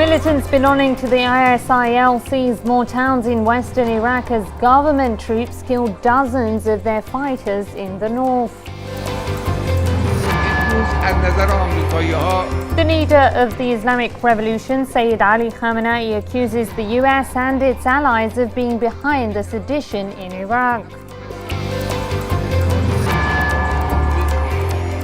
Militants belonging to the ISIL seized more towns in western Iraq as government troops killed dozens of their fighters in the north. The leader of the Islamic Revolution, Sayyid Ali Khamenei, accuses the US and its allies of being behind the sedition in Iraq.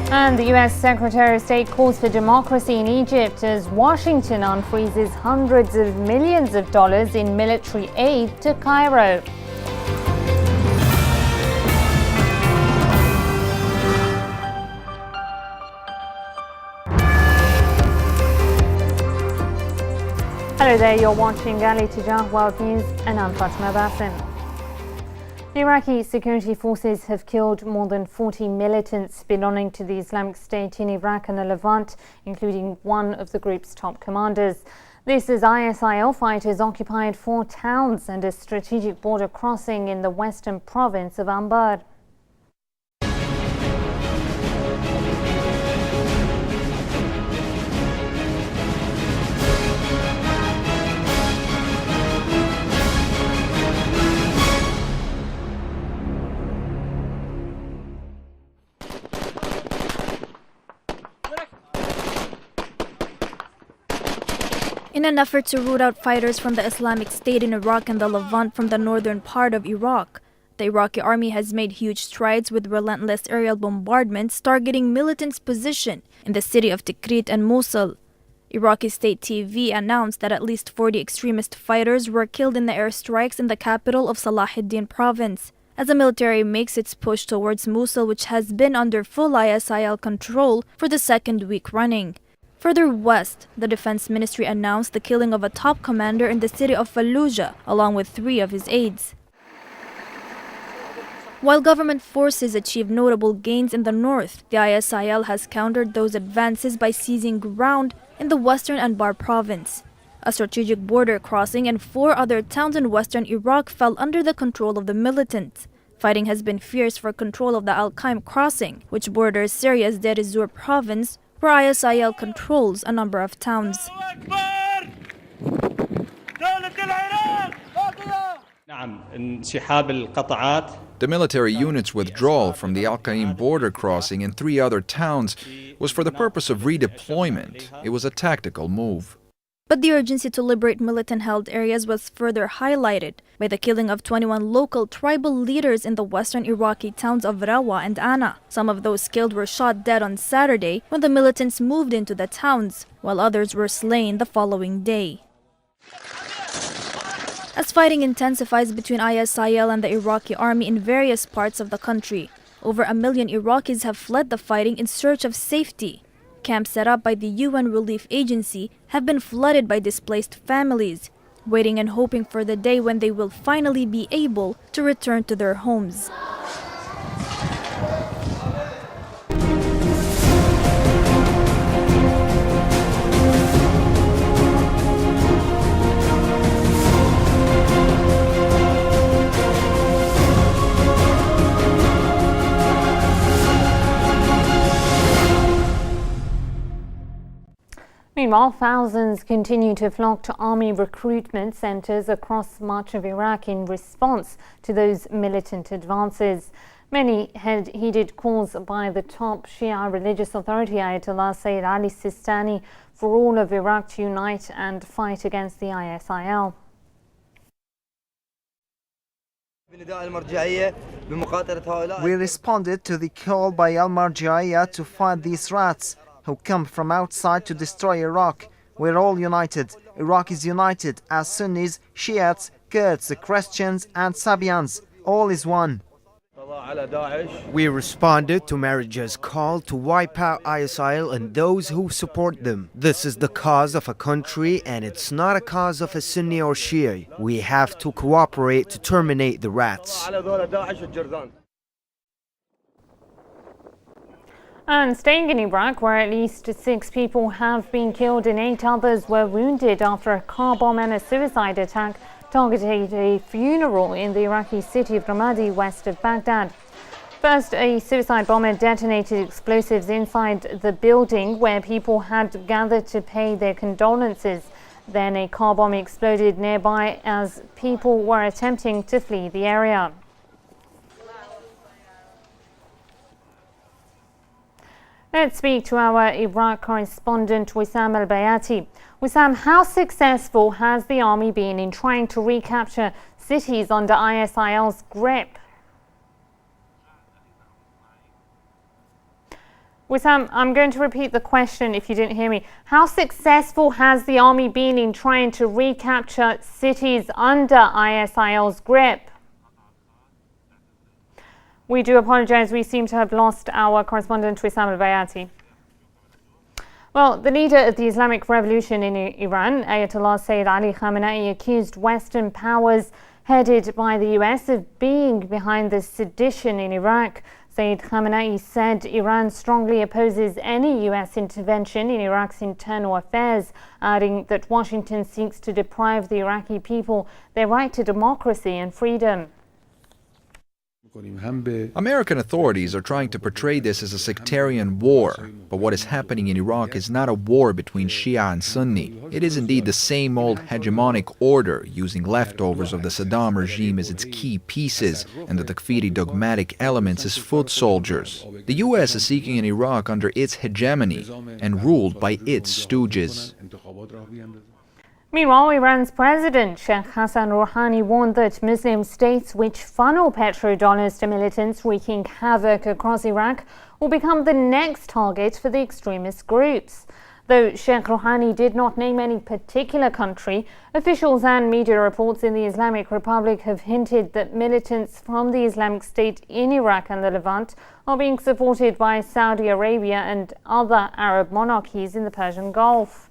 And the US Secretary of State calls for democracy in Egypt as Washington unfreezes hundreds of millions of dollars in military aid to Cairo. Hello there, you're watching Ali Tijah World News and I'm Fatima Basim. The Iraqi security forces have killed more than 40 militants belonging to the Islamic State in Iraq and the Levant, including one of the group's top commanders. This as ISIL fighters occupied 4 towns and a strategic border crossing in the western province of Anbar. In an effort to root out fighters from the Islamic State in Iraq and the Levant from the northern part of Iraq, the Iraqi army has made huge strides with relentless aerial bombardments targeting militants' position in the city of Tikrit and Mosul. Iraqi State TV announced that at least 40 extremist fighters were killed in the airstrikes in the capital of Salahuddin province, as the military makes its push towards Mosul, which has been under full ISIL control for the second week running. Further west, the Defense Ministry announced the killing of a top commander in the city of Fallujah, along with 3 of his aides. While government forces achieved notable gains in the north, the ISIL has countered those advances by seizing ground in the western Anbar province. A strategic border crossing and 4 other towns in western Iraq fell under the control of the militants. Fighting has been fierce for control of the Al-Qaim crossing, which borders Syria's Deir ez-Zor province, where ISIL controls a number of towns. The military unit's withdrawal from the Al-Qaim border crossing and 3 other towns was for the purpose of redeployment. It was a tactical move. But the urgency to liberate militant-held areas was further highlighted by the killing of 21 local tribal leaders in the western Iraqi towns of Rawa and Ana. Some of those killed were shot dead on Saturday when the militants moved into the towns, while others were slain the following day. As fighting intensifies between ISIL and the Iraqi army in various parts of the country, over 1 million Iraqis have fled the fighting in search of safety. Camps set up by the UN Relief Agency have been flooded by displaced families, waiting and hoping for the day when they will finally be able to return to their homes. Meanwhile, thousands continue to flock to army recruitment centres across much of Iraq in response to those militant advances. Many had heeded calls by the top Shia religious authority Ayatollah Sayyid Ali Sistani for all of Iraq to unite and fight against the ISIL. We responded to the call by Al-Marja'iyah to fight these rats who come from outside to destroy Iraq. We're all united. Iraq is united as Sunnis, Shiites, Kurds, the Christians and Sabians. All is one. We responded to Marja'iyah's call to wipe out ISIL and those who support them. This is the cause of a country and it's not a cause of a Sunni or Shia. We have to cooperate to terminate the rats. And staying in Iraq, where at least 6 people have been killed and 8 others were wounded after a car bomb and a suicide attack targeted a funeral in the Iraqi city of Ramadi, west of Baghdad. First, a suicide bomber detonated explosives inside the building where people had gathered to pay their condolences. Then a car bomb exploded nearby as people were attempting to flee the area. Let's speak to our Iraq correspondent Wissam Al-Bayati. Wissam, how successful has the army been in trying to recapture cities under ISIL's grip? Wissam, I'm going to repeat the question if you didn't hear me. How successful has the army been in trying to recapture cities under ISIL's grip? We do apologize. We seem to have lost our correspondent Wissam Al-Bayati. Well, the leader of the Islamic Revolution in Iran, Ayatollah Sayyid Ali Khamenei, accused Western powers headed by the US of being behind the sedition in Iraq. Sayyid Khamenei said Iran strongly opposes any US intervention in Iraq's internal affairs, adding that Washington seeks to deprive the Iraqi people their right to democracy and freedom. American authorities are trying to portray this as a sectarian war, but what is happening in Iraq is not a war between Shia and Sunni. It is indeed the same old hegemonic order, using leftovers of the Saddam regime as its key pieces, and the Takfiri dogmatic elements as foot soldiers. The US is seeking an Iraq under its hegemony and ruled by its stooges. Meanwhile, Iran's president, Sheikh Hassan Rouhani, warned that Muslim states which funnel petrodollars to militants wreaking havoc across Iraq will become the next target for the extremist groups. Though Sheikh Rouhani did not name any particular country, officials and media reports in the Islamic Republic have hinted that militants from the Islamic State in Iraq and the Levant are being supported by Saudi Arabia and other Arab monarchies in the Persian Gulf.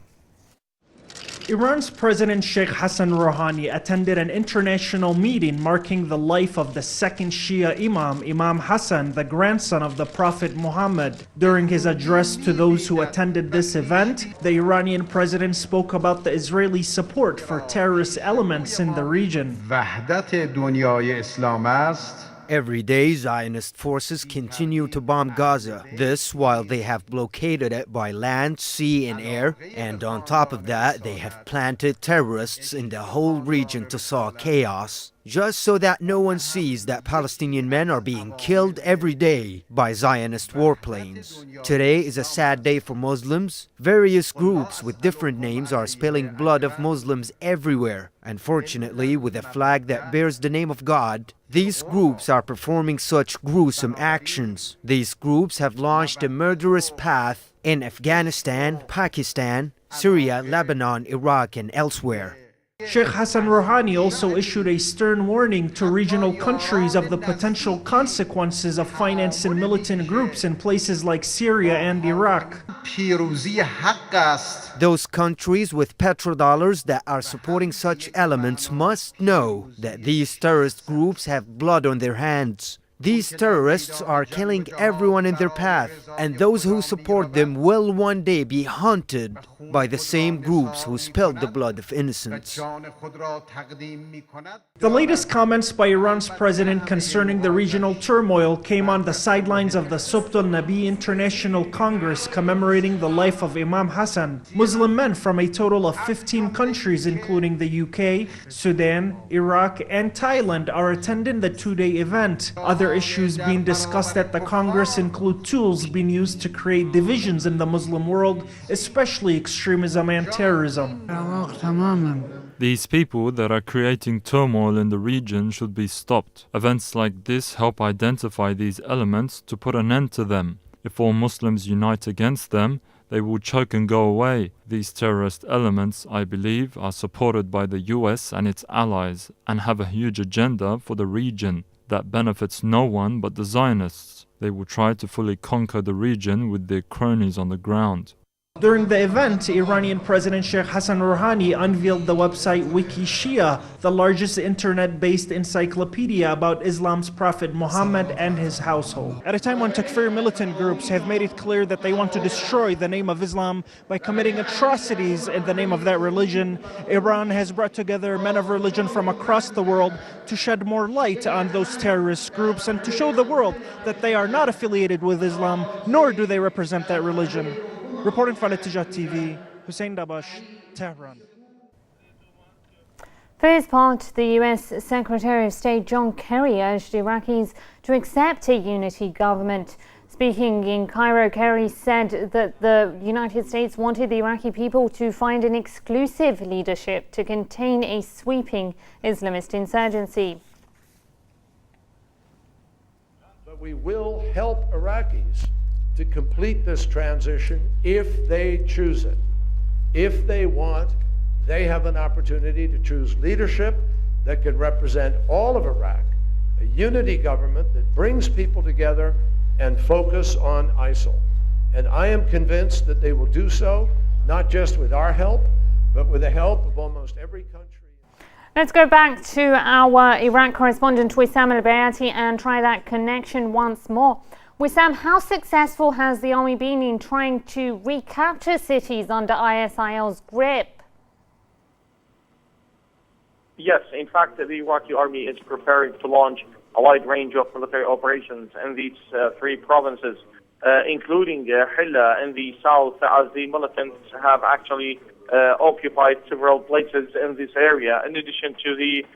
Iran's President Sheikh Hassan Rouhani attended an international meeting marking the life of the second Shia Imam, Imam Hassan, the grandson of the Prophet Muhammad. During his address to those who attended this event, the Iranian president spoke about the Israeli support for terrorist elements in the region. Every day, Zionist forces continue to bomb Gaza. This while they have blockaded it by land, sea, and air. And on top of that, they have planted terrorists in the whole region to sow chaos, just so that no one sees that Palestinian men are being killed every day by Zionist warplanes. Today is a sad day for Muslims. Various groups with different names are spilling blood of Muslims everywhere. Unfortunately, with a flag that bears the name of God, these groups are performing such gruesome actions. These groups have launched a murderous path in Afghanistan, Pakistan, Syria, Lebanon, Iraq, and elsewhere. Sheikh Hassan Rouhani also issued a stern warning to regional countries of the potential consequences of financing militant groups in places like Syria and Iraq. Those countries with petrodollars that are supporting such elements must know that these terrorist groups have blood on their hands. These terrorists are killing everyone in their path, and those who support them will one day be hunted by the same groups who spilled the blood of innocents. The latest comments by Iran's president concerning the regional turmoil came on the sidelines of the Subt al-Nabi International Congress commemorating the life of Imam Hassan. Muslim men from a total of 15 countries, including the UK, Sudan, Iraq, and Thailand, are attending the two-day event. Other issues being discussed at the Congress include tools being used to create divisions in the Muslim world, especially extremism and terrorism. These people that are creating turmoil in the region should be stopped. Events like this help identify these elements to put an end to them. If all Muslims unite against them, they will choke and go away. These terrorist elements, I believe, are supported by the US and its allies and have a huge agenda for the region that benefits no one but the Zionists. They will try to fully conquer the region with their cronies on the ground. During the event, Iranian President Sheikh Hassan Rouhani unveiled the website Wiki Shia, the largest internet-based encyclopedia about Islam's Prophet Muhammad and his household. At a time when Takfir militant groups have made it clear that they want to destroy the name of Islam by committing atrocities in the name of that religion, Iran has brought together men of religion from across the world to shed more light on those terrorist groups and to show the world that they are not affiliated with Islam, nor do they represent that religion. Reporting for AEE TV, Hussein Dabash, Tehran. For his part, the US Secretary of State John Kerry urged Iraqis to accept a unity government. Speaking in Cairo, Kerry said that the United States wanted the Iraqi people to find an exclusive leadership to contain a sweeping Islamist insurgency. But we will help Iraqis to complete this transition if they choose it. If they want, they have an opportunity to choose leadership that can represent all of Iraq, a unity government that brings people together and focus on ISIL. And I am convinced that they will do so, not just with our help, but with the help of almost every country. Let's go back to our Iraq correspondent Wissam Al-Bayati and try that connection once more. Wissam, how successful has the army been in trying to recapture cities under ISIL's grip? Yes, in fact, the Iraqi army is preparing to launch a wide range of military operations in these three provinces, including Hilla in the south, as the militants have actually occupied several places in this area, in addition to the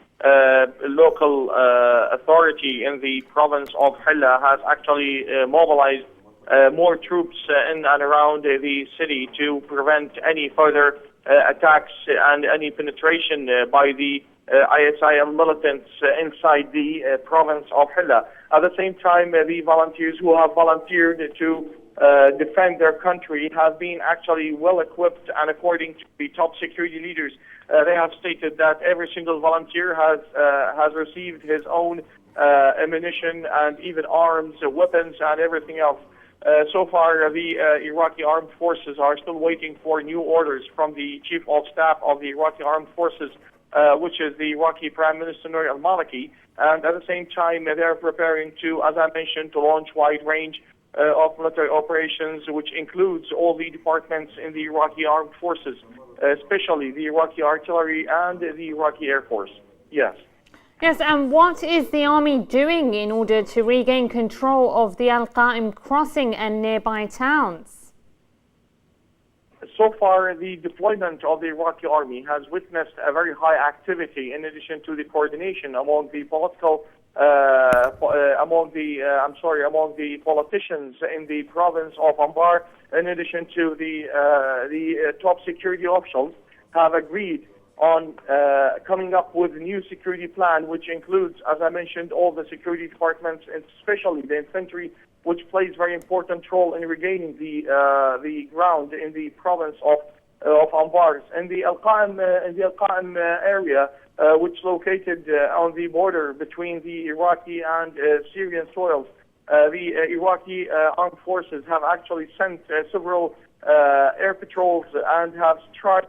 local authority in the province of Hilla has actually mobilized more troops in and around the city to prevent any further attacks and any penetration by the ISIL militants inside the province of Hilla. At the same time, the volunteers who have volunteered to defend their country have been actually well equipped, and according to the top security leaders, they have stated that every single volunteer has received his own ammunition and even arms, weapons, and everything else. So far, the Iraqi armed forces are still waiting for new orders from the Chief of Staff of the Iraqi Armed Forces, which is the Iraqi Prime Minister Nouri al-Maliki. And at the same time, they are preparing to, as I mentioned, to launch wide range of military operations, which includes all the departments in the Iraqi Armed Forces, especially the Iraqi Artillery and the Iraqi Air Force. Yes. Yes, and what is the army doing in order to regain control of the Al-Qa'im crossing and nearby towns? So far, the deployment of the Iraqi army has witnessed a very high activity, in addition to the coordination among the political, among the politicians in the province of Anbar. In addition to the top security officials have agreed on coming up with a new security plan, which includes, as I mentioned, all the security departments, and especially the infantry, which plays a very important role in regaining the ground in the province of Anbar. In the Al-Qa'im area, which is located on the border between the Iraqi and Syrian soils, the Iraqi armed forces have actually sent several air patrols and have struck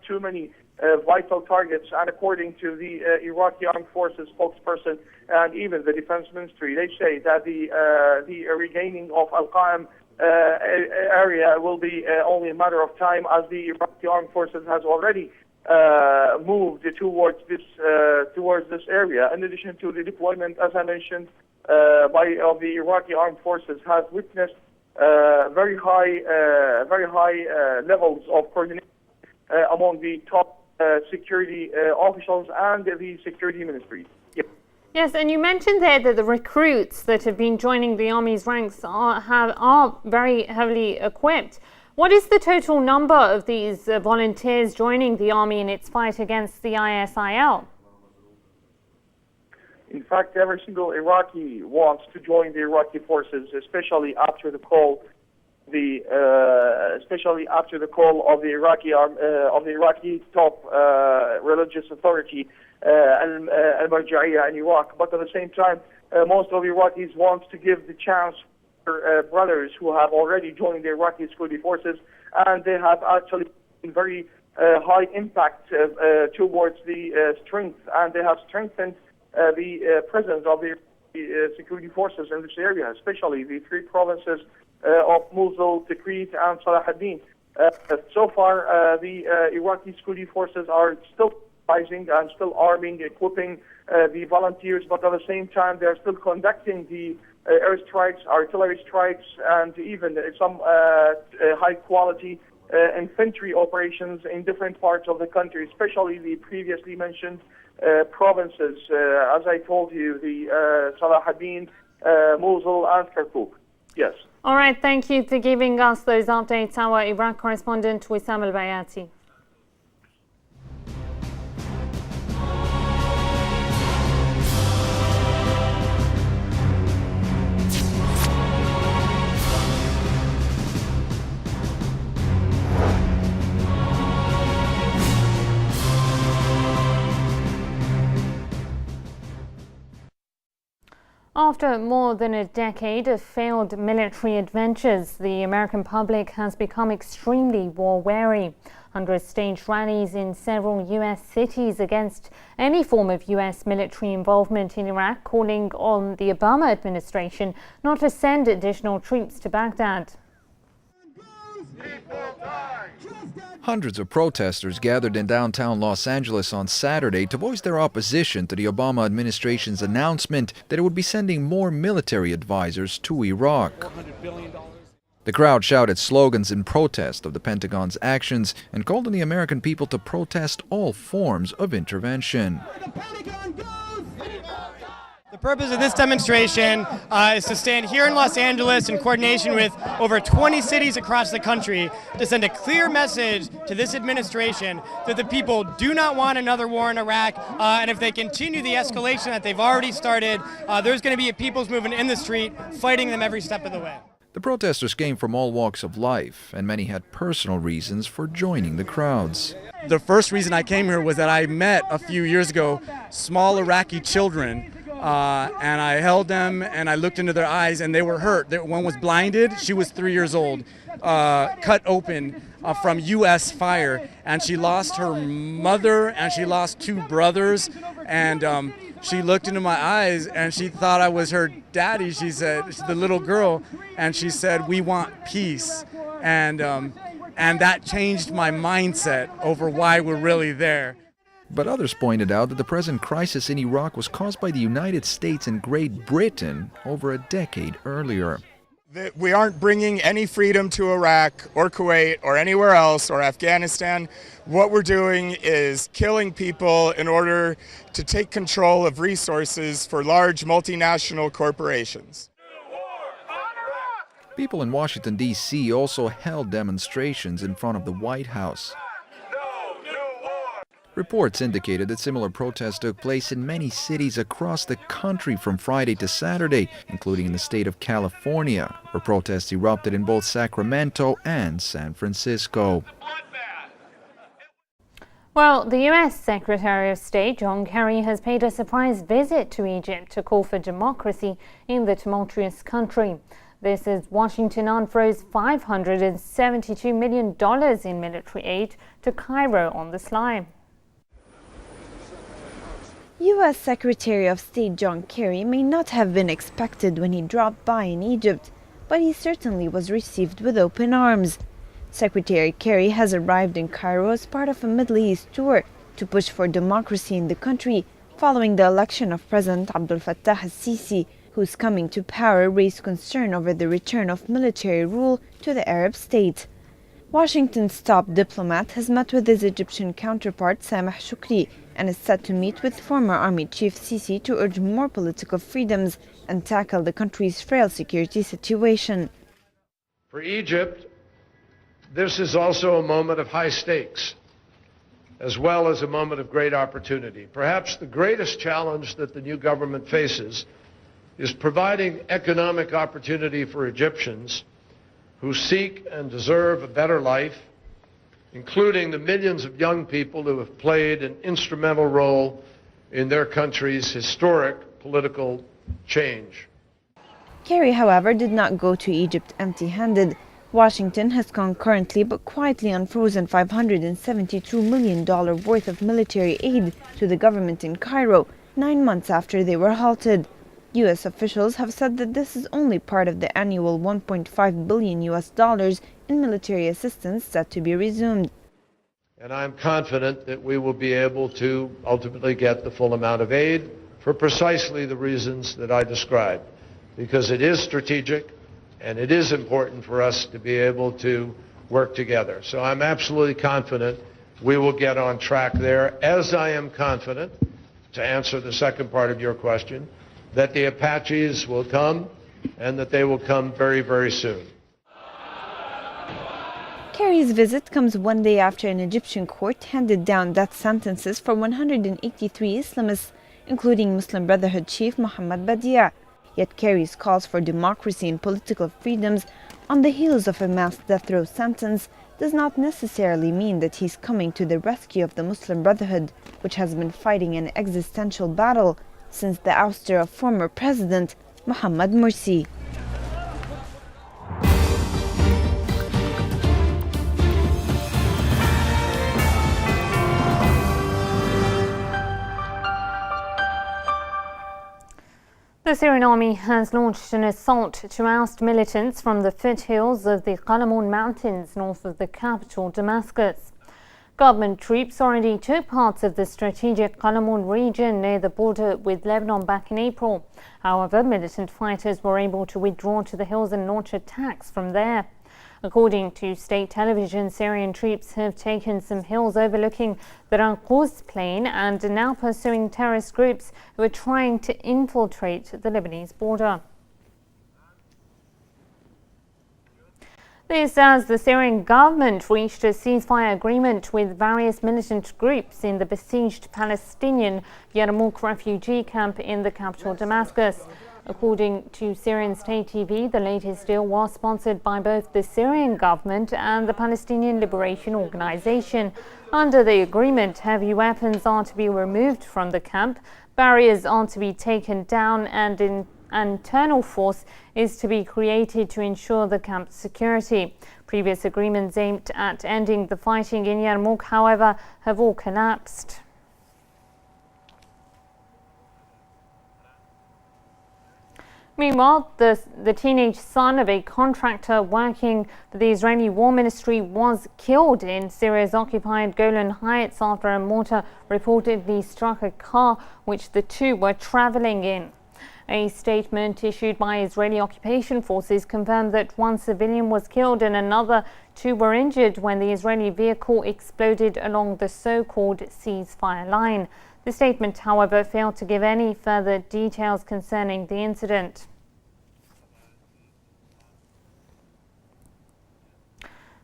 too many vital targets. And according to the Iraqi Armed Forces spokesperson and even the Defense Ministry, they say that the regaining of Al-Qa'im area will be only a matter of time, as the Iraqi Armed Forces has already moved towards this area. In addition to the deployment, as I mentioned, of the Iraqi Armed Forces, has witnessed very high levels of coordination among the top security officials and the security ministries. Yep. Yes, and you mentioned there that the recruits that have been joining the army's ranks are very heavily equipped. What is the total number of these volunteers joining the army in its fight against the ISIL? In fact, every single Iraqi wants to join the Iraqi forces, especially after the call of the Iraqi top religious authority, Al-Marja'iyya in Iraq. But at the same time, most of the Iraqis want to give the chance for brothers who have already joined the Iraqi security forces, and they have actually been very high impact towards the strength, and they have strengthened the presence of the security forces in this area, especially the three provinces of Mosul, Tikrit, and Salah ad-Din. So far, the Iraqi security forces are still rising and still arming, equipping the volunteers, but at the same time, they are still conducting the air strikes, artillery strikes, and even some high-quality infantry operations in different parts of the country, especially the previously mentioned provinces, as I told you, the Salahuddin, Mosul, and Kirkuk. Yes. All right, thank you for giving us those updates. Our Iraq correspondent, Wissam Al-Bayati. After more than a decade of failed military adventures, the American public has become extremely war-weary. Hundreds staged rallies in several U.S. cities against any form of U.S. military involvement in Iraq, calling on the Obama administration not to send additional troops to Baghdad. Hundreds of protesters gathered in downtown Los Angeles on Saturday to voice their opposition to the Obama administration's announcement that it would be sending more military advisors to Iraq. The crowd shouted slogans in protest of the Pentagon's actions and called on the American people to protest all forms of intervention. The purpose of this demonstration is to stand here in Los Angeles in coordination with over 20 cities across the country to send a clear message to this administration that the people do not want another war in Iraq, and if they continue the escalation that they've already started, there's going to be a people's movement in the street fighting them every step of the way. The protesters came from all walks of life, and many had personal reasons for joining the crowds. The first reason I came here was that I met a few years ago small Iraqi children, and I held them and I looked into their eyes and they were hurt. One was blinded, she was 3 years old, cut open from U.S. fire, and she lost her mother and she lost 2 brothers, and she looked into my eyes and she thought I was her daddy. She said, the little girl, and she said, "We want peace," and that changed my mindset over why we're really there. But others pointed out that the present crisis in Iraq was caused by the United States and Great Britain over a decade earlier. We aren't bringing any freedom to Iraq or Kuwait or anywhere else or Afghanistan. What we're doing is killing people in order to take control of resources for large multinational corporations. People in Washington, D.C. also held demonstrations in front of the White House. Reports indicated that similar protests took place in many cities across the country from Friday to Saturday, including in the state of California, where protests erupted in both Sacramento and San Francisco. Well, the U.S. Secretary of State John Kerry has paid a surprise visit to Egypt to call for democracy in the tumultuous country. This as Washington unfroze $572 million in military aid to Cairo on the sly. U.S. Secretary of State John Kerry may not have been expected when he dropped by in Egypt, but he certainly was received with open arms. Secretary Kerry has arrived in Cairo as part of a Middle East tour to push for democracy in the country following the election of President Abdel Fattah al-Sisi, whose coming to power raised concern over the return of military rule to the Arab state. Washington's top diplomat has met with his Egyptian counterpart Sameh Shoukry and is set to meet with former Army Chief Sisi to urge more political freedoms and tackle the country's frail security situation. For Egypt, this is also a moment of high stakes, as well as a moment of great opportunity. Perhaps the greatest challenge that the new government faces is providing economic opportunity for Egyptians who seek and deserve a better life, including the millions of young people who have played an instrumental role in their country's historic political change. Kerry, however, did not go to Egypt empty-handed. Washington has concurrently but quietly unfrozen $572 million worth of military aid to the government in Cairo 9 months after they were halted. U.S. officials have said that this is only part of the annual $1.5 billion in military assistance set to be resumed. And I'm confident that we will be able to ultimately get the full amount of aid for precisely the reasons that I described, because it is strategic and it is important for us to be able to work together. So I'm absolutely confident we will get on track there, as I am confident, to answer the second part of your question, that the Apaches will come and that they will come very, very soon. Kerry's visit comes one day after an Egyptian court handed down death sentences for 183 Islamists, including Muslim Brotherhood chief Mohammed Badia. Yet Kerry's calls for democracy and political freedoms on the heels of a mass death row sentence does not necessarily mean that he's coming to the rescue of the Muslim Brotherhood, which has been fighting an existential battle since the ouster of former President Mohammed Morsi. The Syrian army has launched an assault to oust militants from the foothills of the Qalamun mountains north of the capital, Damascus. Government troops already took parts of the strategic Qalamun region near the border with Lebanon back in April. However, militant fighters were able to withdraw to the hills and launch attacks from there. According to state television, Syrian troops have taken some hills overlooking the Ranquz plain and are now pursuing terrorist groups who are trying to infiltrate the Lebanese border. This as the Syrian government reached a ceasefire agreement with various militant groups in the besieged Palestinian Yarmouk refugee camp in the capital Damascus. According to Syrian state TV, the latest deal was sponsored by both the Syrian government and the Palestinian Liberation Organization. Under the agreement, heavy weapons are to be removed from the camp, barriers are to be taken down, and an internal force is to be created to ensure the camp's security. Previous agreements aimed at ending the fighting in Yarmouk, however, have all collapsed. Meanwhile, the teenage son of a contractor working for the Israeli War Ministry was killed in Syria's occupied Golan Heights after a mortar reportedly struck a car which the two were traveling in. A statement issued by Israeli occupation forces confirmed that one civilian was killed and another two were injured when the Israeli vehicle exploded along the so-called ceasefire line. The statement, however, failed to give any further details concerning the incident.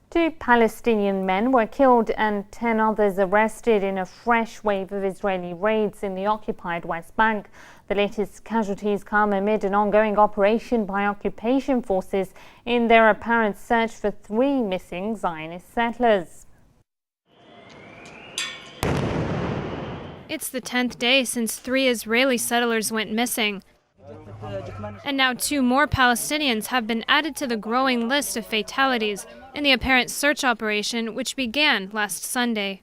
Two Palestinian men were killed and 10 others arrested in a fresh wave of Israeli raids in the occupied West Bank. The latest casualties come amid an ongoing operation by occupation forces in their apparent search for 3 missing Zionist settlers. It's the 10th day since 3 Israeli settlers went missing. And now 2 more Palestinians have been added to the growing list of fatalities in the apparent search operation which began last Sunday.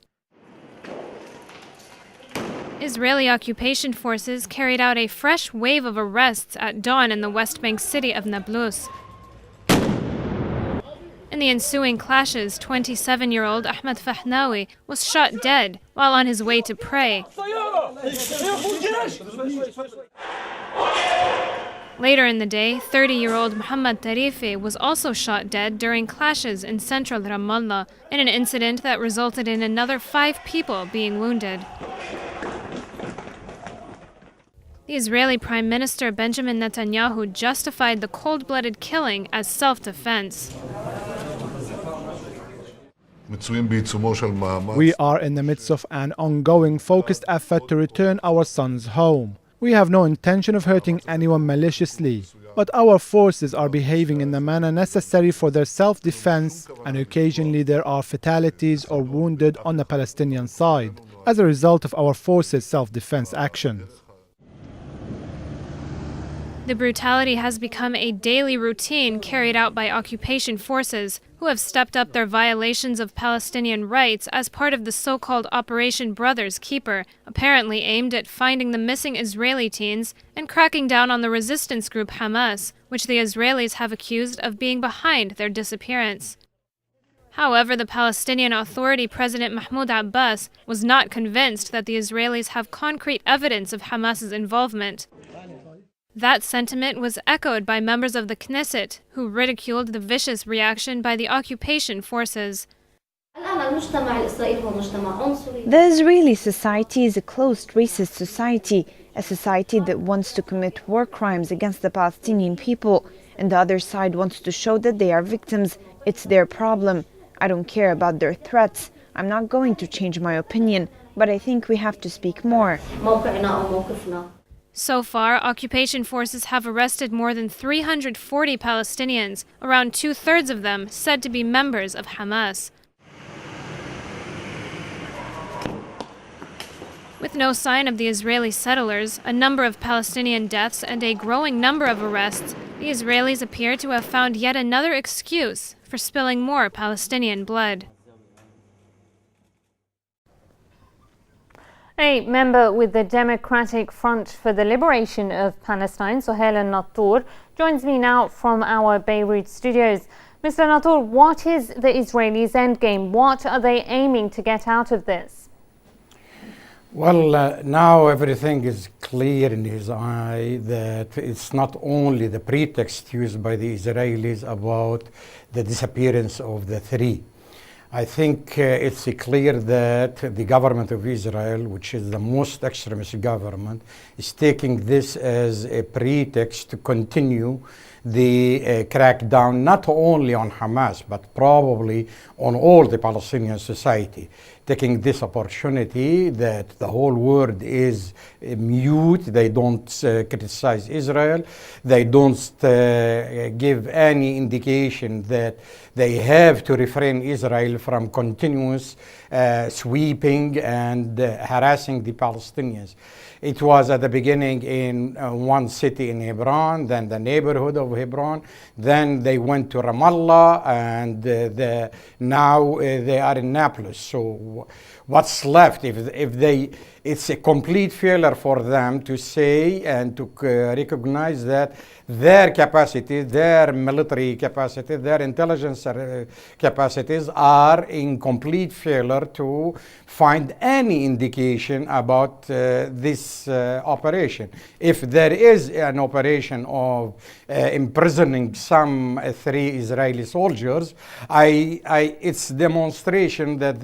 Israeli occupation forces carried out a fresh wave of arrests at dawn in the West Bank city of Nablus. In the ensuing clashes, 27-year-old Ahmed Fahnawi was shot dead while on his way to pray. Later in the day, 30-year-old Muhammad Tarifi was also shot dead during clashes in central Ramallah in an incident that resulted in another 5 people being wounded. The Israeli Prime Minister Benjamin Netanyahu justified the cold-blooded killing as self-defense. We are in the midst of an ongoing focused effort to return our sons home. We have no intention of hurting anyone maliciously, but our forces are behaving in the manner necessary for their self-defense, and occasionally there are fatalities or wounded on the Palestinian side as a result of our forces' self-defense actions. The brutality has become a daily routine carried out by occupation forces, who have stepped up their violations of Palestinian rights as part of the so-called Operation Brothers Keeper, apparently aimed at finding the missing Israeli teens and cracking down on the resistance group Hamas, which the Israelis have accused of being behind their disappearance. However, the Palestinian Authority President Mahmoud Abbas was not convinced that the Israelis have concrete evidence of Hamas's involvement. That sentiment was echoed by members of the Knesset, who ridiculed the vicious reaction by the occupation forces. The Israeli society is a closed, racist society, a society that wants to commit war crimes against the Palestinian people, and the other side wants to show that they are victims. It's their problem. I don't care about their threats. I'm not going to change my opinion, but I think we have to speak more. So far, occupation forces have arrested more than 340 Palestinians, around two-thirds of them said to be members of Hamas. With no sign of the Israeli settlers, a number of Palestinian deaths, and a growing number of arrests, the Israelis appear to have found yet another excuse for spilling more Palestinian blood. A member with the Democratic Front for the Liberation of Palestine, Sohail al-Nattour, joins me now from our Beirut studios. Mr. Nattour, what is the Israelis' endgame? What are they aiming to get out of this? Well, now everything is clear in his eye that it's not only the pretext used by the Israelis about the disappearance of the three. I think it's clear that the government of Israel, which is the most extremist government, is taking this as a pretext to continue the crackdown not only on Hamas, but probably on all the Palestinian society, taking this opportunity that the whole world is mute. They don't criticize Israel. They don't give any indication that they have to refrain Israel from continuous sweeping and harassing the Palestinians. It was at the beginning in one city in Hebron, then the neighborhood of Hebron, then they went to Ramallah, and now they are in Naples. So what's left? It's a complete failure for them to say and to recognize that their capacity, their military capacity, their intelligence capacities are in complete failure to find any indication about this operation. If there is an operation of imprisoning some three Israeli soldiers, it's demonstration that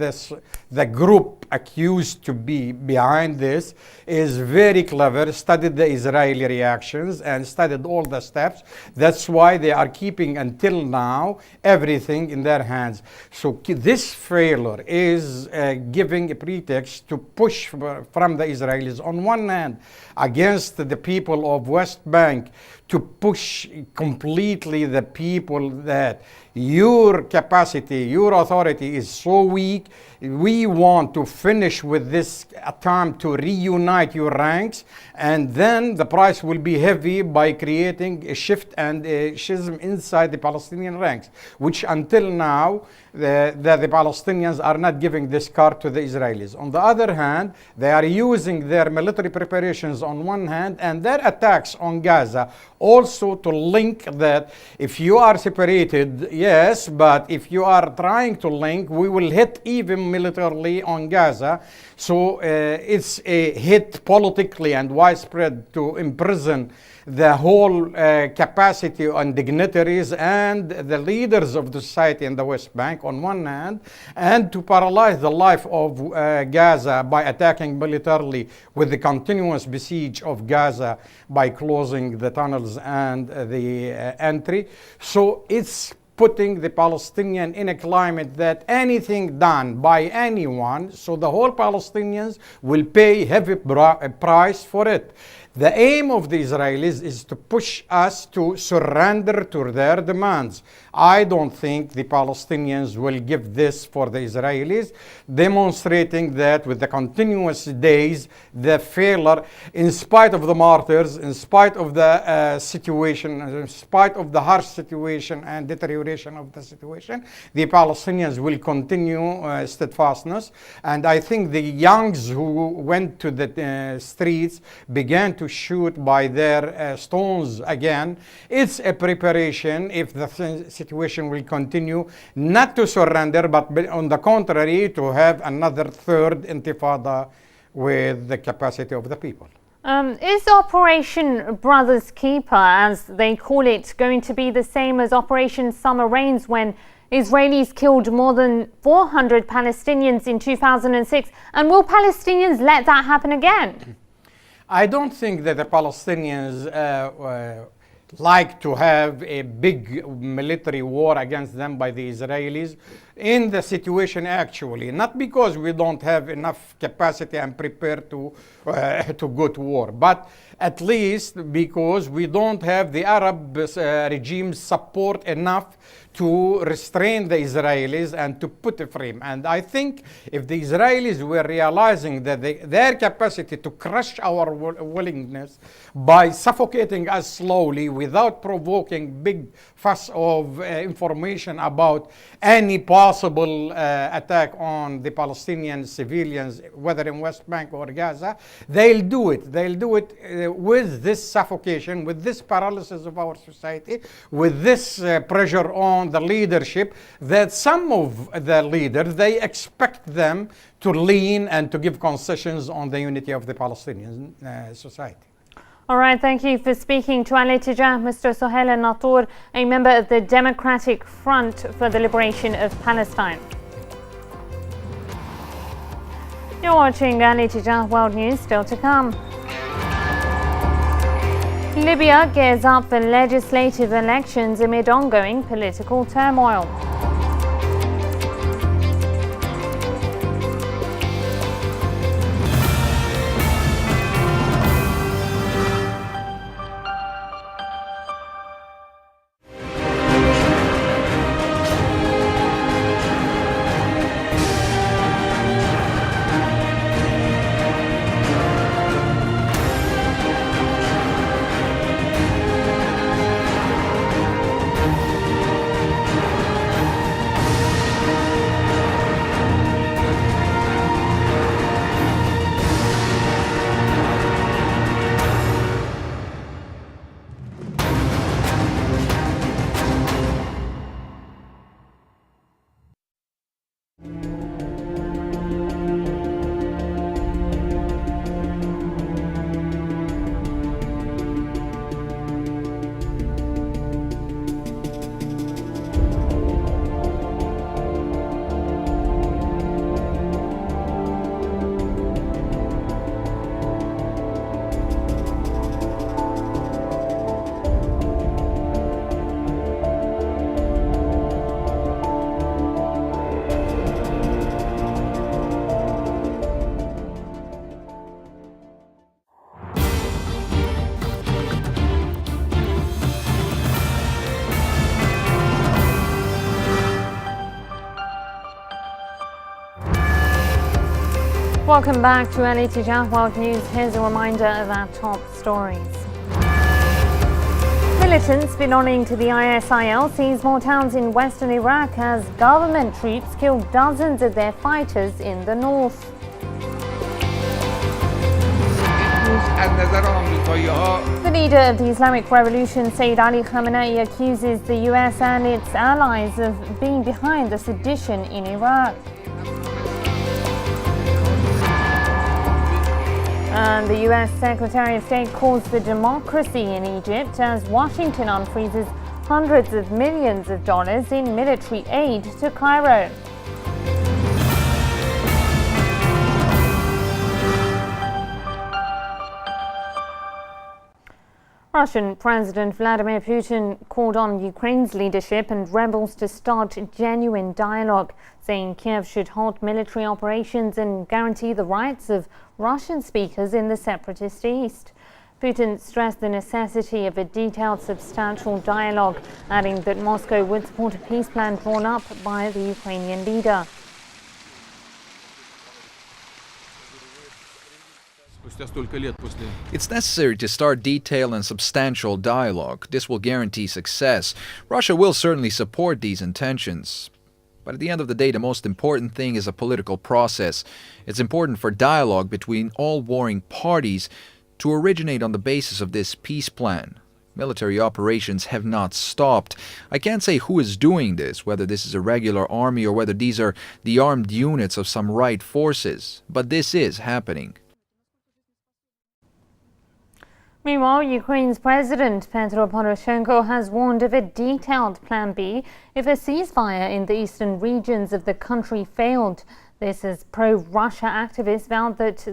the group accused to be behind this is very clever, studied the Israeli reactions and studied all the steps. That's why they are keeping until now everything in their hands. So this failure is giving a pretext to push from the Israelis on one hand against the people of West Bank, to push completely the people that your capacity, your authority is so weak. We want to finish with this attempt to reunite your ranks, and then the price will be heavy by creating a shift and a schism inside the Palestinian ranks, which until now the Palestinians are not giving this card to the Israelis. On the other hand, they are using their military preparations on one hand and their attacks on Gaza also to link that if you are separated, yes, but if you are trying to link, we will hit even militarily on Gaza. So it's a hit politically and widespread to imprison the whole capacity on dignitaries and the leaders of the society in the West Bank on one hand, and to paralyze the life of Gaza by attacking militarily with the continuous besiege of Gaza by closing the tunnels and the entry. So it's putting the Palestinian in a climate that anything done by anyone, so the whole Palestinians will pay heavy price for it. The aim of the Israelis is to push us to surrender to their demands. I don't think the Palestinians will give this for the Israelis, demonstrating that with the continuous days, the failure, in spite of the martyrs, in spite of the situation, in spite of the harsh situation and deterioration of the situation, the Palestinians will continue steadfastness. And I think the youngs who went to the streets began to shoot by their stones again. It's a preparation, if the situation will continue, not to surrender, but on the contrary, to have another third intifada with the capacity of the people. Is Operation Brothers Keeper, as they call it, going to be the same as Operation Summer Rains when Israelis killed more than 400 Palestinians in 2006? And will Palestinians let that happen again? I don't think that the Palestinians like to have a big military war against them by the Israelis in the situation actually, not because we don't have enough capacity and prepared to go to war, but at least because we don't have the Arab regime support enough to restrain the Israelis and to put a frame. And I think if the Israelis were realizing that their capacity to crush our willingness by suffocating us slowly without provoking big fuss of information about any possible attack on the Palestinian civilians, whether in West Bank or Gaza, they'll do it. They'll do it with this suffocation, with this paralysis of our society, with this pressure on the leadership, that some of the leaders, they expect them to lean and to give concessions on the unity of the Palestinian society. All right, thank you for speaking to Al Ittijah, Mr. Sohail Natur, a member of the Democratic Front for the Liberation of Palestine. You're watching Al Ittijah World News, still to come. Libya gears up for legislative elections amid ongoing political turmoil. Welcome back to Al Ittijah World News. Here's a reminder of our top stories. Militants belonging to the ISIL seized more towns in western Iraq as government troops killed dozens of their fighters in the north. The leader of the Islamic Revolution, Sayyid Ali Khamenei, accuses the US and its allies of being behind the sedition in Iraq. And the US Secretary of State calls for democracy in Egypt as Washington unfreezes hundreds of millions of dollars in military aid to Cairo. Russian President Vladimir Putin called on Ukraine's leadership and rebels to start genuine dialogue, saying Kiev should halt military operations and guarantee the rights of Russian speakers in the separatist east. Putin stressed the necessity of a detailed, substantial dialogue, adding that Moscow would support a peace plan drawn up by the Ukrainian leader. It's necessary to start detailed and substantial dialogue. This will guarantee success. Russia will certainly support these intentions. But at the end of the day, the most important thing is a political process. It's important for dialogue between all warring parties to originate on the basis of this peace plan. Military operations have not stopped. I can't say who is doing this, whether this is a regular army or whether these are the armed units of some right forces, but this is happening. Meanwhile, Ukraine's President Petro Poroshenko has warned of a detailed Plan B if a ceasefire in the eastern regions of the country failed. This as pro-Russia activists vowed that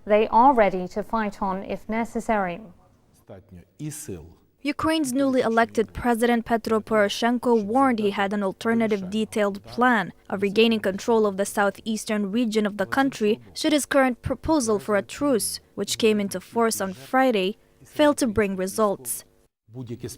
they are ready to fight on if necessary. Ukraine's newly elected President Petro Poroshenko warned he had an alternative detailed plan of regaining control of the southeastern region of the country should his current proposal for a truce, which came into force on Friday, fail to bring results. Though the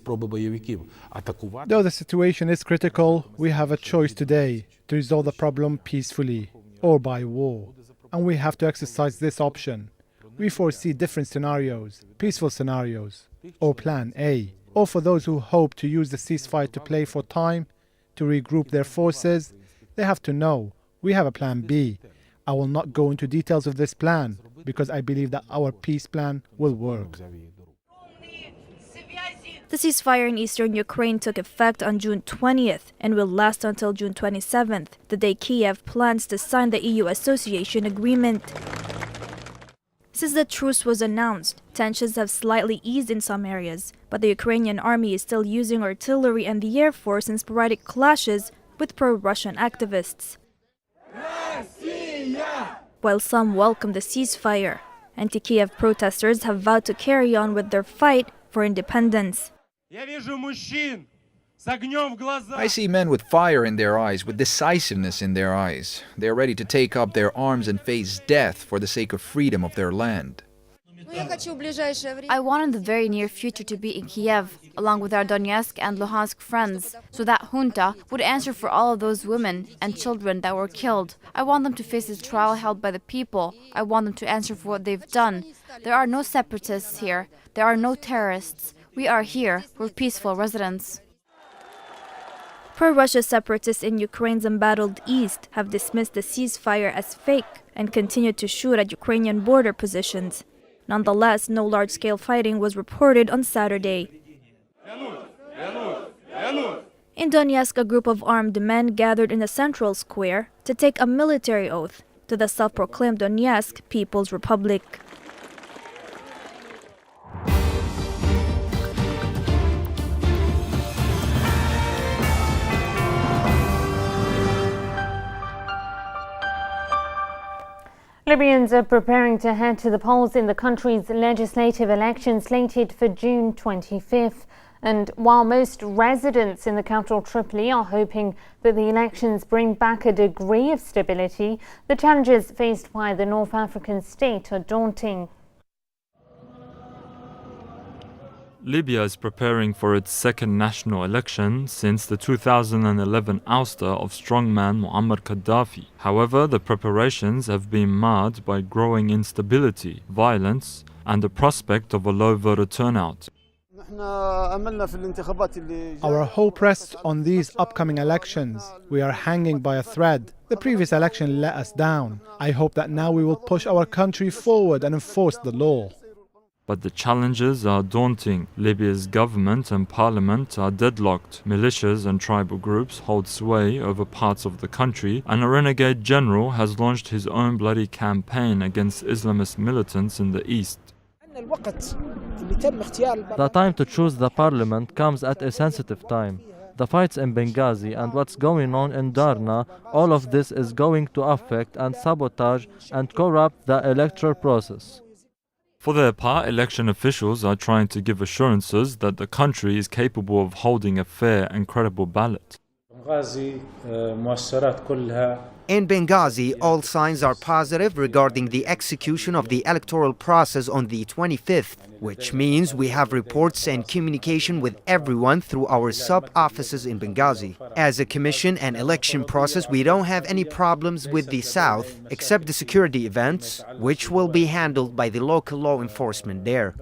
situation is critical, we have a choice today to resolve the problem peacefully or by war, and we have to exercise this option. We foresee different scenarios, peaceful scenarios, or Plan A, or for those who hope to use the ceasefire to play for time, to regroup their forces. They have to know we have a Plan B. I will not go into details of this plan because I believe that our peace plan will work. The ceasefire in eastern Ukraine took effect on June 20th and will last until June 27th, the day Kiev plans to sign the EU association agreement. Since the truce was announced, tensions have slightly eased in some areas, but the Ukrainian army is still using artillery and the air force in sporadic clashes with pro-Russian activists. While some welcome the ceasefire, anti-Kiev protesters have vowed to carry on with their fight for independence. I see men with fire in their eyes, with decisiveness in their eyes. They are ready to take up their arms and face death for the sake of freedom of their land. I want in the very near future to be in Kiev, along with our Donetsk and Luhansk friends, so that junta would answer for all of those women and children that were killed. I want them to face the trial held by the people. I want them to answer for what they've done. There are no separatists here. There are no terrorists. We are here. We're peaceful residents. Pro-Russia separatists in Ukraine's embattled east have dismissed the ceasefire as fake and continued to shoot at Ukrainian border positions. Nonetheless, no large-scale fighting was reported on Saturday. In Donetsk, a group of armed men gathered in the central square to take a military oath to the self-proclaimed Donetsk People's Republic. Libyans are preparing to head to the polls in the country's legislative election slated for June 25th. And while most residents in the capital Tripoli are hoping that the elections bring back a degree of stability, the challenges faced by the North African state are daunting. Libya is preparing for its second national election since the 2011 ouster of strongman Muammar Gaddafi. However, the preparations have been marred by growing instability, violence, and the prospect of a low voter turnout. Our hope rests on these upcoming elections. We are hanging by a thread. The previous election let us down. I hope that now we will push our country forward and enforce the law. But the challenges are daunting. Libya's government and parliament are deadlocked. Militias and tribal groups hold sway over parts of the country, and a renegade general has launched his own bloody campaign against Islamist militants in the east. The time to choose the parliament comes at a sensitive time. The fights in Benghazi and what's going on in Darna, all of this is going to affect and sabotage and corrupt the electoral process. For their part, election officials are trying to give assurances that the country is capable of holding a fair and credible ballot. In Benghazi, all signs are positive regarding the execution of the electoral process on the 25th, which means we have reports and communication with everyone through our sub-offices in Benghazi. As a commission and election process, we don't have any problems with the south, except the security events, which will be handled by the local law enforcement there.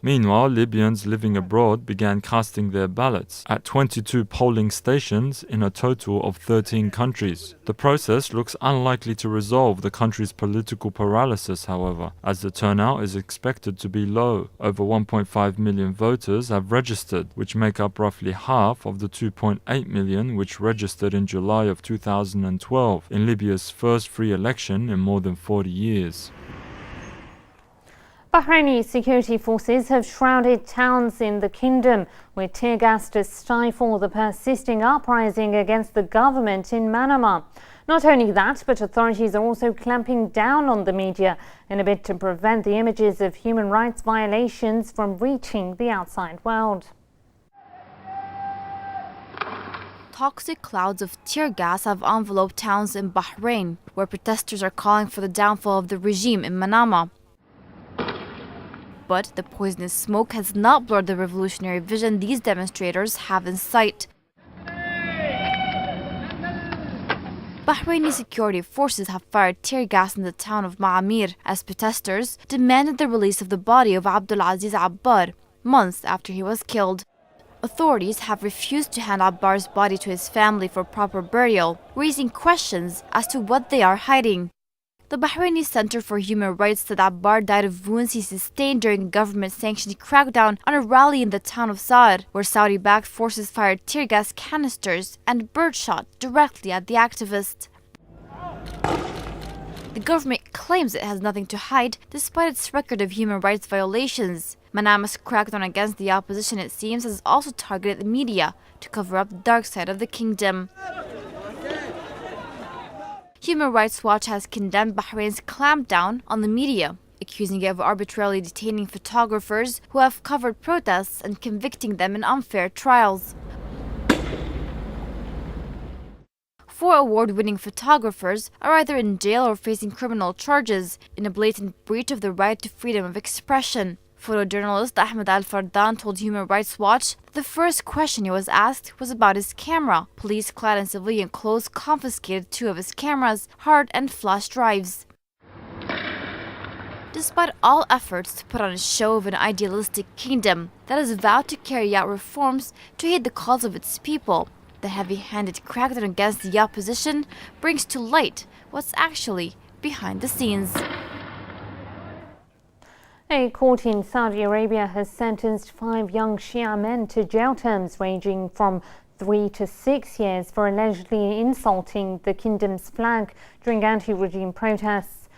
Meanwhile, Libyans living abroad began casting their ballots at 22 polling stations in a total of 13 countries. The process looks unlikely to resolve the country's political paralysis, however, as the turnout is expected to be low. Over 1.5 million voters have registered, which make up roughly half of the 2.8 million which registered in July of 2012 in Libya's first free election in more than 40 years. Bahraini security forces have shrouded towns in the kingdom with tear gas to stifle the persisting uprising against the government in Manama. Not only that, but authorities are also clamping down on the media in a bid to prevent the images of human rights violations from reaching the outside world. Toxic clouds of tear gas have enveloped towns in Bahrain, where protesters are calling for the downfall of the regime in Manama. But the poisonous smoke has not blurred the revolutionary vision these demonstrators have in sight. Bahraini security forces have fired tear gas in the town of Ma'amir as protesters demanded the release of the body of Abdulaziz Abbar months after he was killed. Authorities have refused to hand Abbar's body to his family for proper burial, raising questions as to what they are hiding. The Bahraini Center for Human Rights said Abbar died of wounds he sustained during a government-sanctioned crackdown on a rally in the town of Saar, where Saudi-backed forces fired tear gas canisters and birdshot directly at the activist. The government claims it has nothing to hide, despite its record of human rights violations. Manama's crackdown against the opposition, it seems, has also targeted the media to cover up the dark side of the kingdom. Human Rights Watch has condemned Bahrain's clampdown on the media, accusing it of arbitrarily detaining photographers who have covered protests and convicting them in unfair trials. 4 award-winning photographers are either in jail or facing criminal charges in a blatant breach of the right to freedom of expression. Photojournalist Ahmed Al-Fardan told Human Rights Watch that the first question he was asked was about his camera. Police clad in civilian clothes confiscated 2 of his cameras, hard and flash drives. Despite all efforts to put on a show of an idealistic kingdom that has vowed to carry out reforms to aid the cause of its people, the heavy-handed crackdown against the opposition brings to light what's actually behind the scenes. A court in Saudi Arabia has sentenced 5 young Shia men to jail terms ranging from 3 to 6 years for allegedly insulting the kingdom's flag during anti-regime protests.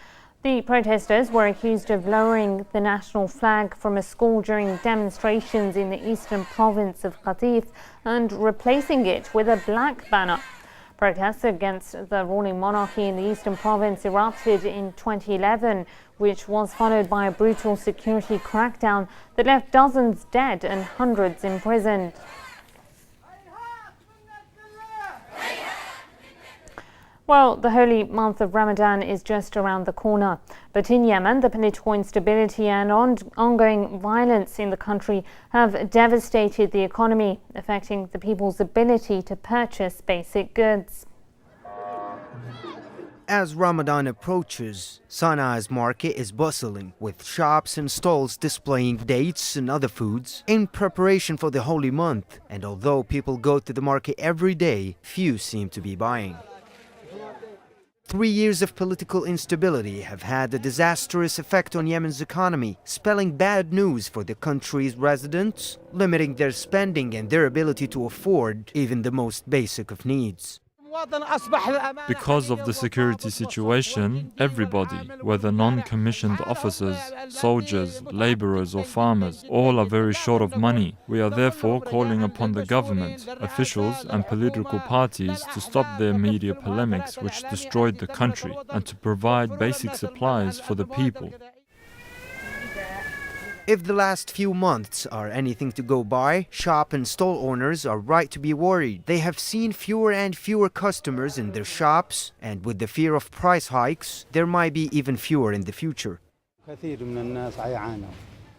The protesters were accused of lowering the national flag from a school during demonstrations in the eastern province of Qatif and replacing it with a black banner. Protests against the ruling monarchy in the eastern province erupted in 2011, which was followed by a brutal security crackdown that left dozens dead and hundreds imprisoned. Well, the holy month of Ramadan is just around the corner. But in Yemen, the political instability and ongoing violence in the country have devastated the economy, affecting the people's ability to purchase basic goods. As Ramadan approaches, Sanaa's market is bustling, with shops and stalls displaying dates and other foods in preparation for the holy month. And although people go to the market every day, few seem to be buying. 3 years of political instability have had a disastrous effect on Yemen's economy, spelling bad news for the country's residents, limiting their spending and their ability to afford even the most basic of needs. Because of the security situation, everybody, whether non-commissioned officers, soldiers, laborers or farmers, all are very short of money. We are therefore calling upon the government, officials and political parties to stop their media polemics which destroyed the country and to provide basic supplies for the people. If the last few months are anything to go by, shop and stall owners are right to be worried. They have seen fewer and fewer customers in their shops, and with the fear of price hikes, there might be even fewer in the future.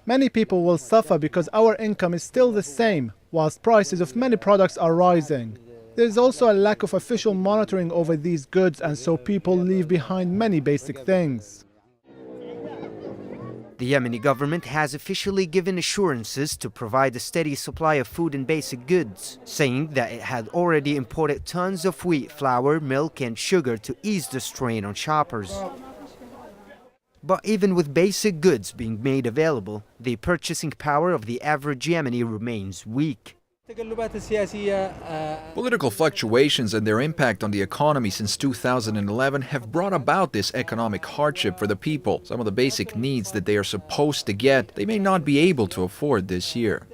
Many people will suffer because our income is still the same, whilst prices of many products are rising. There is also a lack of official monitoring over these goods, and so people leave behind many basic things. The Yemeni government has officially given assurances to provide a steady supply of food and basic goods, saying that it had already imported tons of wheat, flour, milk and sugar to ease the strain on shoppers. But even with basic goods being made available, the purchasing power of the average Yemeni remains weak. Political fluctuations and their impact on the economy since 2011 have brought about this economic hardship for the people. Some of the basic needs that they are supposed to get, they may not be able to afford this year.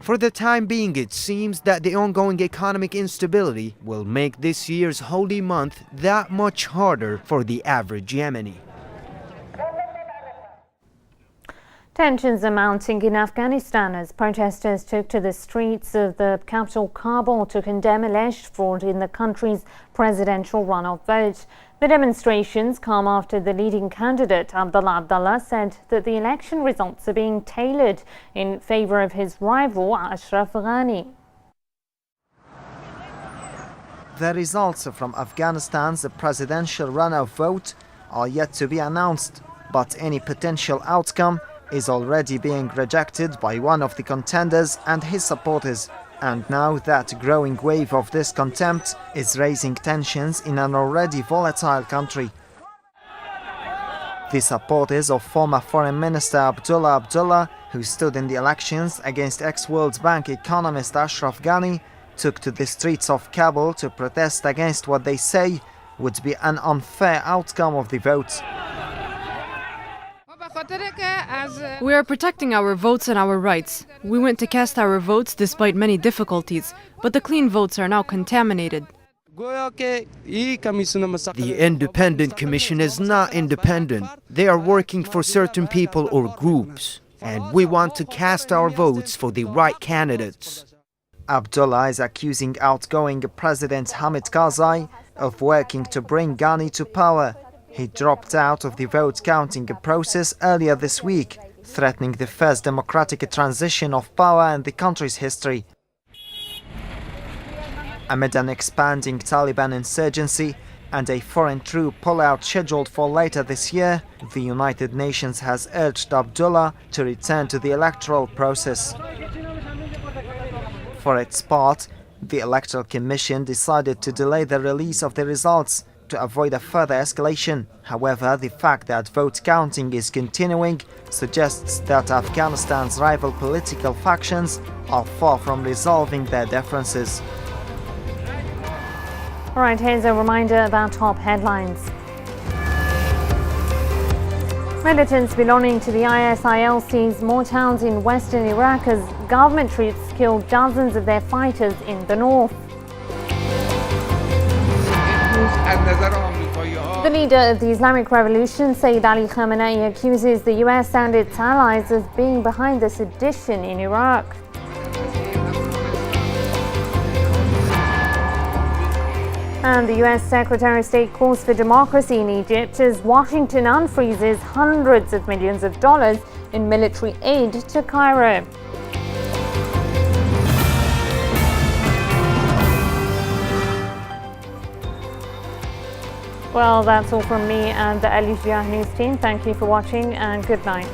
For the time being, it seems that the ongoing economic instability will make this year's holy month that much harder for the average Yemeni. Tensions are mounting in Afghanistan as protesters took to the streets of the capital Kabul to condemn alleged fraud in the country's presidential runoff vote. The demonstrations come after the leading candidate, Abdullah, said that the election results are being tailored in favor of his rival, Ashraf Ghani. The results from Afghanistan's presidential runoff vote are yet to be announced, but any potential outcome is already being rejected by one of the contenders and his supporters. And now that growing wave of discontent is raising tensions in an already volatile country. The supporters of former Foreign Minister Abdullah, who stood in the elections against ex-World Bank economist Ashraf Ghani, took to the streets of Kabul to protest against what they say would be an unfair outcome of the vote. We are protecting our votes and our rights. We went to cast our votes despite many difficulties, but the clean votes are now contaminated. The Independent Commission is not independent. They are working for certain people or groups, and we want to cast our votes for the right candidates. Abdullah is accusing outgoing President Hamid Karzai of working to bring Ghani to power. He dropped out of the vote counting process earlier this week, threatening the first democratic transition of power in the country's history. Amid an expanding Taliban insurgency and a foreign troop pullout scheduled for later this year, the United Nations has urged Abdullah to return to the electoral process. For its part, the Electoral Commission decided to delay the release of the results to avoid a further escalation. However, the fact that vote counting is continuing suggests that Afghanistan's rival political factions are far from resolving their differences. All right, here's a reminder of our top headlines. Militants belonging to the ISIL seized more towns in western Iraq as government troops killed dozens of their fighters in the north. The leader of the Islamic Revolution, Sayyid Ali Khamenei, accuses the US and its allies of being behind the sedition in Iraq. And the US Secretary of State calls for democracy in Egypt as Washington unfreezes hundreds of millions of dollars in military aid to Cairo. Well, that's all from me and the Al Jazeera News team. Thank you for watching and good night.